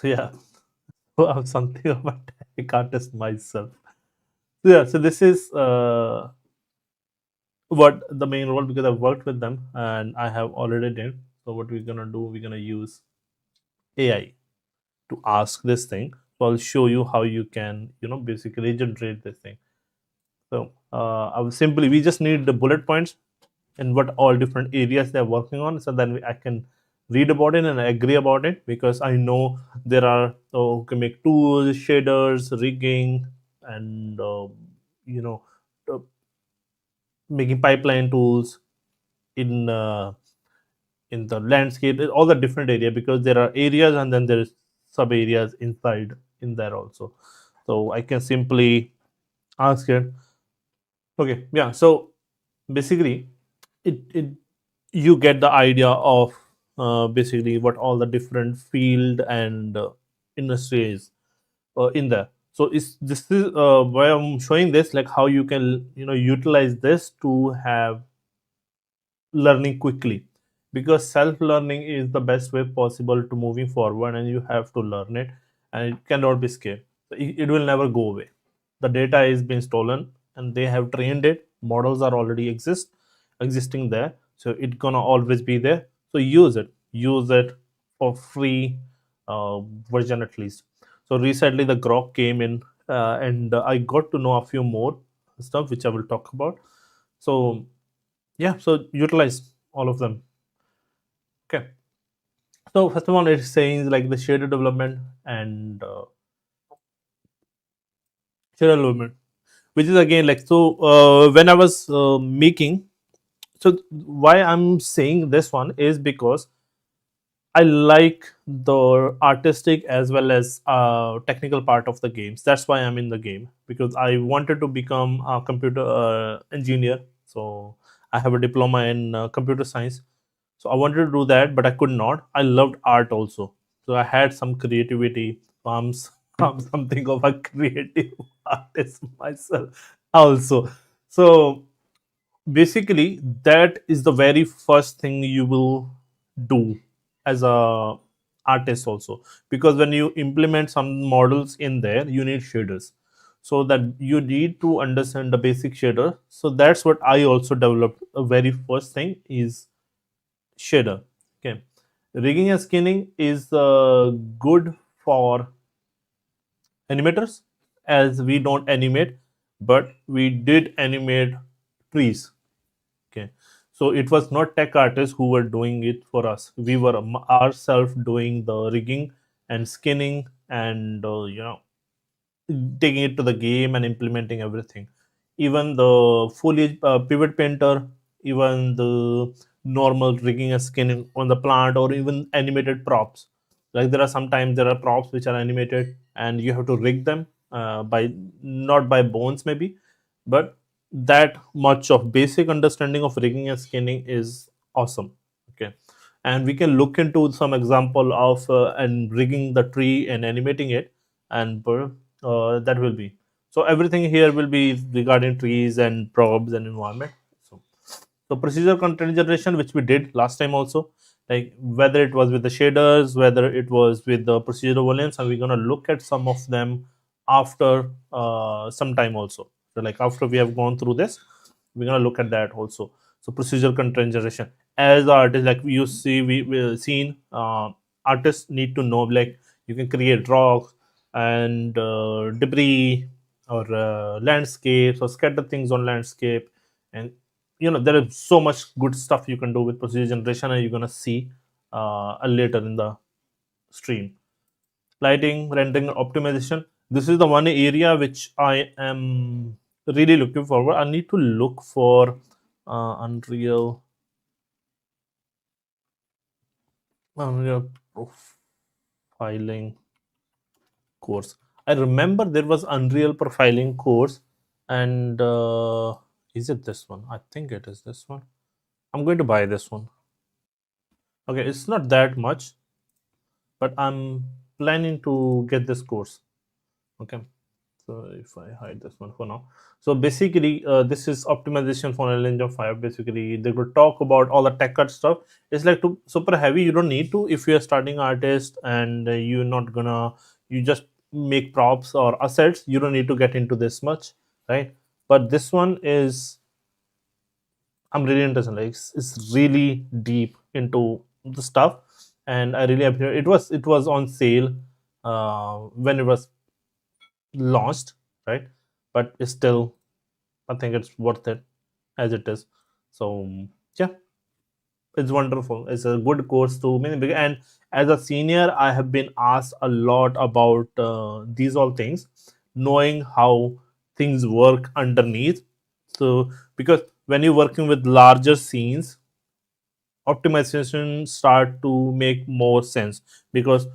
So yeah, so I'm something of a tech artist myself. So yeah, so this is what the main role, because I've worked with them and I have already did. So what we're gonna do, we're gonna use AI to ask this thing. So I'll show you how you can, basically generate this thing. So I will simply, we just need the bullet points and what all different areas they're working on. So then I can read about it and agree about it, because I know there are, who can make tools, shaders, rigging, and you know uh, making pipeline tools in the landscape, all the different area, because there are areas and then there is sub areas inside in there also. So I can simply ask it. Okay, yeah. So basically, it you get the idea of basically what all the different field and industry is in there. So is this is why I'm showing this, like how you can utilize this to have learning quickly, because self learning is the best way possible to moving forward, and you have to learn it, and it cannot be scared. It will never go away. The data is being stolen and they have trained it, models are already existing there, so it's gonna always be there. So use it for free version at least. So recently the Grok came in, and I got to know a few more stuff which I will talk about. So yeah, so utilize all of them. Okay, so first of all, it's saying like the shader development and shader development, which is again like, so when I was making, so why I'm saying this one is because I like the artistic as well as technical part of the games. That's why I'm in the game, because I wanted to become a computer engineer. So I have a diploma in computer science. So I wanted to do that, but I could not. I loved art also. So I had some creativity. So I'm something of a creative artist myself also. So basically that is the very first thing you will do as a artist also, because when you implement some models in there you need shaders, so that you need to understand the basic shader. So that's what I also developed. The very first thing is shader. Okay, rigging and skinning is good for animators, as we don't animate, but we did animate trees. Okay, so it was not tech artists who were doing it for us. We were ourselves doing the rigging and skinning and taking it to the game and implementing everything. Even the foliage pivot painter, even the normal rigging and skinning on the plant, or even animated props. Like there are sometimes there are props which are animated and you have to rig them by not by bones maybe, but that much of basic understanding of rigging and skinning is awesome. Okay, and we can look into some example of and rigging the tree and animating it, and that will be, so everything here will be regarding trees and probes and environment. So procedure content generation, which we did last time also, like whether it was with the shaders, whether it was with the procedural volumes, and we're gonna look at some of them after some time also. So like after we have gone through this, we're gonna look at that also. So procedure content generation, as the artist, like you see, we seen artists need to know, like you can create rocks and debris, or landscapes, or scatter things on landscape, and there is so much good stuff you can do with procedure generation, and you're gonna see later in the stream. Lighting, rendering, optimization. This is the one area which I am really looking forward. I need to look for Unreal, Unreal profiling course. I remember there was Unreal profiling course, and is it this one? I think it is this one. I'm going to buy this one. Okay, it's not that much, but I'm planning to get this course. Okay, So if I hide this one for now. So basically, this is optimization for Unreal Engine 5. Basically, they will talk about all the tech cut stuff. It's like too super heavy. You don't need to if you're starting artist and you're not gonna, you just make props or assets. You don't need to get into this much, right? But this one is, I'm really interested. Like it's really deep into the stuff, and I really appreciate it. Was on sale when it was launched, right? But it's still, I think it's worth it as it is. So yeah, it's wonderful. It's a good course to many. And as a senior, I have been asked a lot about these all things, knowing how things work underneath. So because when you're working with larger scenes, optimization start to make more sense because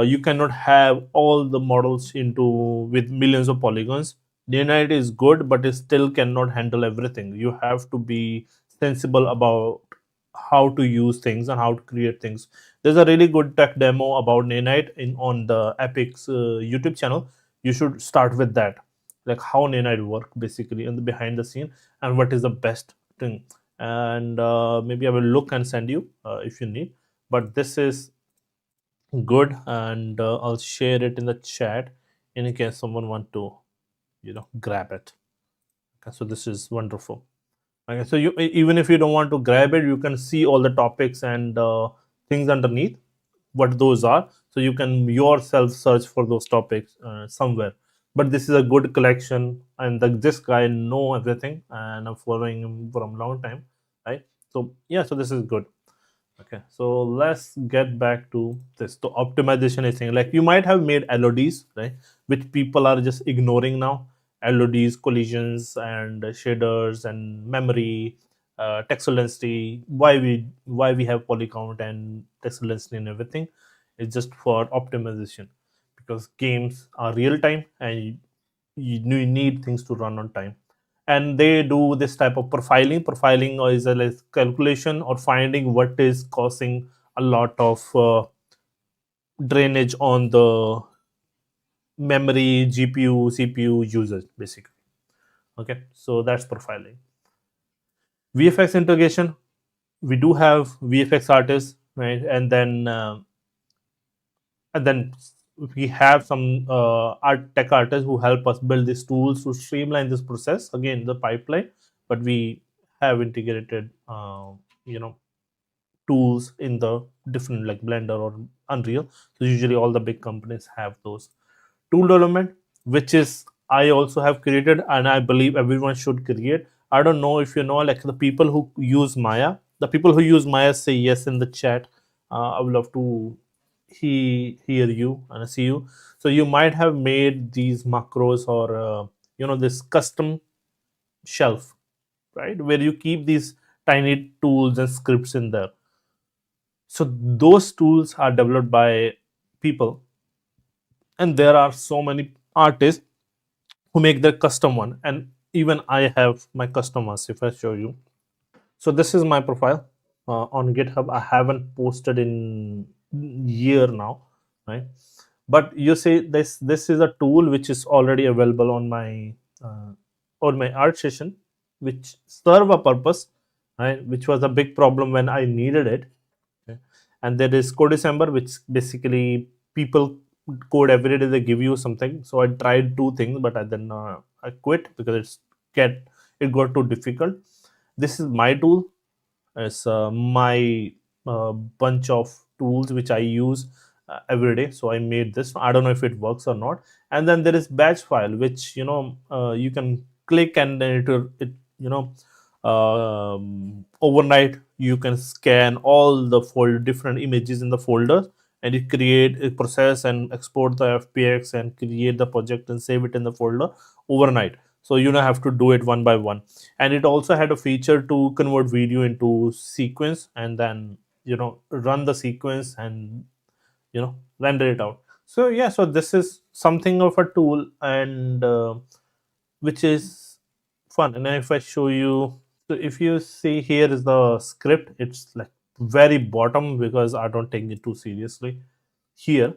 you cannot have all the models into with millions of polygons. Daylight is good, but it still cannot handle everything. You have to be sensible about how to use things and how to create things. There's a really good tech demo about Nanite in on the Epic's YouTube channel. You should start with that, like how Nanite work basically in the behind the scene and what is the best thing. And maybe I will look and send you if you need. But this is good, and I'll share it in the chat in case someone want to grab it. Okay, so this is wonderful. Okay, so even if you don't want to grab it, you can see all the topics and things underneath what those are, so you can yourself search for those topics somewhere. But this is a good collection, and this guy know everything, and I'm following him from a long time, right? So yeah, so this is good. Okay, so let's get back to this. The optimization is thing, like you might have made LODs, right, which people are just ignoring now. LODs, collisions, and shaders, and memory, texture density. Why we have poly count and texture density and everything? It's just for optimization, because games are real time and you need things to run on time. And they do this type of profiling is a like calculation or finding what is causing a lot of drainage on the memory, GPU, CPU users basically. Okay, so that's profiling. VFX integration, we do have VFX artists, right? And then we have some art tech artists who help us build these tools to streamline this process, again the pipeline. But we have integrated tools in the different, like Blender or Unreal. So usually all the big companies have those. Tool development, which is I also have created, and I believe everyone should create. I don't know if you know, like the people who use Maya, say yes in the chat. I would love to hear you and see you. So you might have made these macros or this custom shelf, right, where you keep these tiny tools and scripts in there. So those tools are developed by people, and there are so many artists who make their custom one, and even I have my custom ones. If I show you, so this is my profile on GitHub. I haven't posted in year now, right? But you see, this is a tool which is already available uh, on my art session, which serve a purpose, right? Which was a big problem when I needed it. Okay. And there is Codecember, which basically people code every day. They give you something. So I tried two things, but I quit because it got too difficult. This is my tool. It's my bunch of tools which I use every day. So I made this. I don't know if it works or not. And then there is batch file, which you can click, and then it overnight you can scan all the different images in the folder, and you create a process and export the FPX and create the project and save it in the folder overnight. So you don't have to do it one by one. And it also had a feature to convert video into sequence, and then run the sequence and render it out. So yeah, so this is something of a tool, and which is fun. And if I show you, so if you see, here is the script. It's like very bottom because I don't take it too seriously. Here,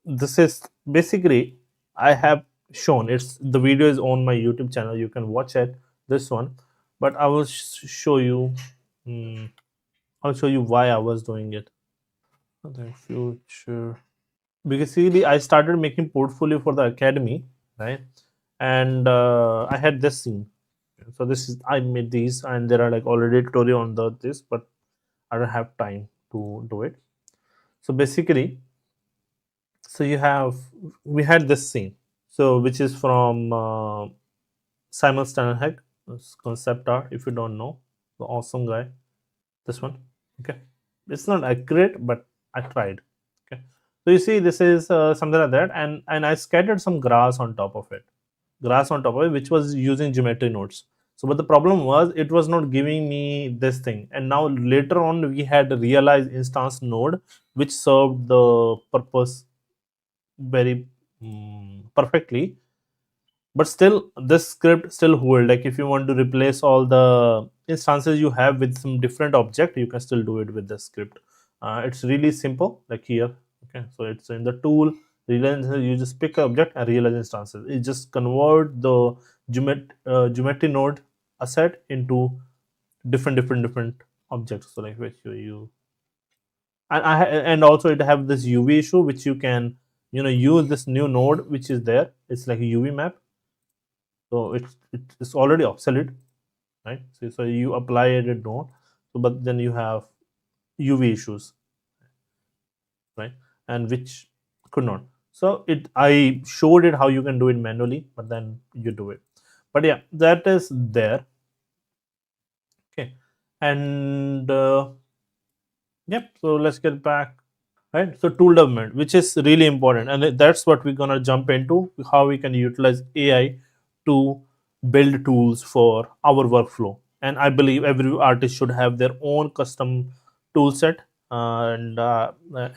this is basically, I have shown. It's the video is on my YouTube channel, you can watch it, this one. But I will show you, mm, I'll show you why I was doing it. The future, because see, I started making portfolio for the academy, right? And I had this scene. So this is, I made these, and there are like already tutorial on the this, but I don't have time to do it. So basically, so you have, we had this scene, so which is from Simon Steinhack, concept art. If you don't know, the awesome guy, this one. Okay, it's not accurate, but I tried. Okay, so you see, this is something like that, and I scattered some grass on top of it, which was using geometry nodes. So, but the problem was it was not giving me this thing. And now later on, we had a realized instance node which served the purpose very perfectly. But still, this script still hold. Like if you want to replace all the instances you have with some different object, you can still do it with the script. It's really simple. Like here, okay. So it's in the tool realize, you just pick object and realize instances. It just convert the geometry node asset into different objects. So like which you and also it have this UV issue, which you can use this new node which is there. It's like a UV map, so it's already obsolete, right? So you apply it node, so but then you have UV issues, right? And which could not. So it, I showed it how you can do it manually, but then you do it. But yeah, that is there. Okay, and yep. So let's get back, right? So tool development, which is really important, and that's what we're gonna jump into, how we can utilize AI to build tools for our workflow. And I believe every artist should have their own custom tool set, and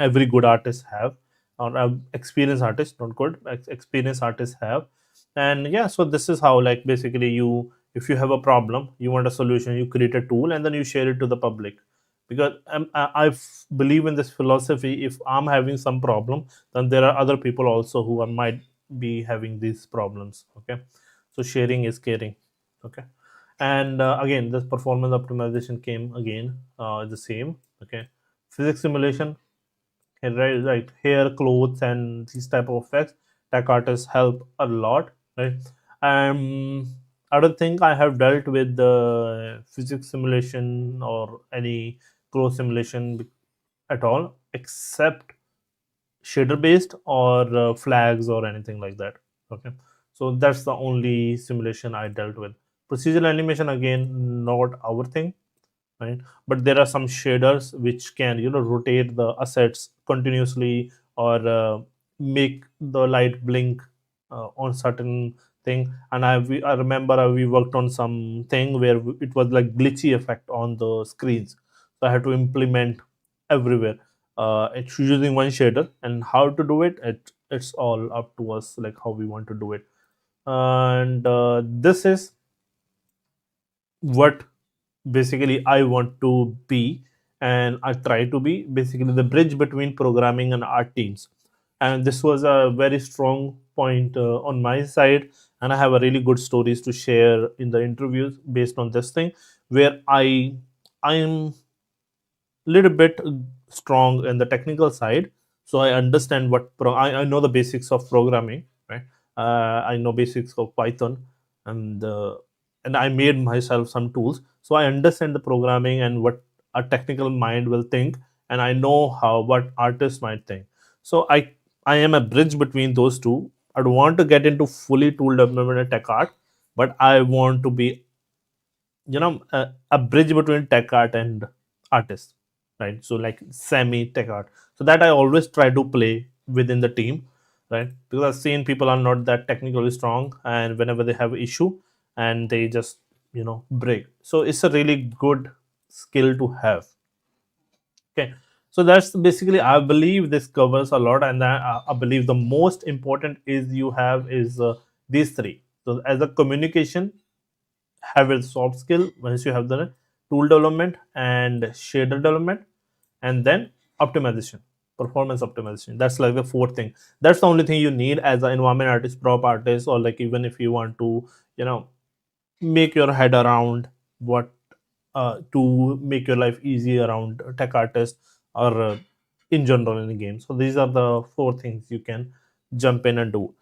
every good artist have, or experienced artist, not good, experienced artists have. And yeah, so this is how, like basically, you, if you have a problem, you want a solution, you create a tool and then you share it to the public. Because believe in this philosophy, if I'm having some problem, then there are other people also who might be having these problems. Okay, so sharing is caring. Okay, and again, this performance optimization came again, the same. Okay, physics simulation, right, hair, clothes, and these type of effects, tech artists help a lot, right? um I don't think I have dealt with the physics simulation or any clothes simulation at all, except shader based or flags or anything like that. Okay, so that's the only simulation I dealt with. Procedural animation, again, not our thing, right? But there are some shaders which can rotate the assets continuously, or make the light blink on certain thing. And I remember we worked on something where it was like glitchy effect on the screens, so I had to implement everywhere. It's using one shader, and how to do it, it's all up to us, like how we want to do it. And this is what basically I want to be, and I try to be basically the bridge between programming and art teams. And this was a very strong point on my side, and I have a really good stories to share in the interviews based on this thing, where I am little bit strong in the technical side. So I understand I know the basics of programming, right? I know basics of Python, and and I made myself some tools, so I understand the programming and what a technical mind will think, and I know how what artists might think. So I am a bridge between those two. I don't want to get into fully tool development and tech art, but I want to be a bridge between tech art and artist, right? So like semi tech art, so that I always try to play within the team, right? Because I've seen people are not that technically strong, and whenever they have issue, and they just break. So it's a really good skill to have. Okay, so that's basically, I believe this covers a lot, and I believe the most important is you have is these three. So as a communication, have a soft skill. Once you have the tool development and shader development, and then optimization. performance optimization. That's like the fourth thing. That's the only thing you need as an environment artist, prop artist, or like even if you want to, you know, make your head around what to make your life easy around tech artist, or in general in the game. So these are the four things you can jump in and do.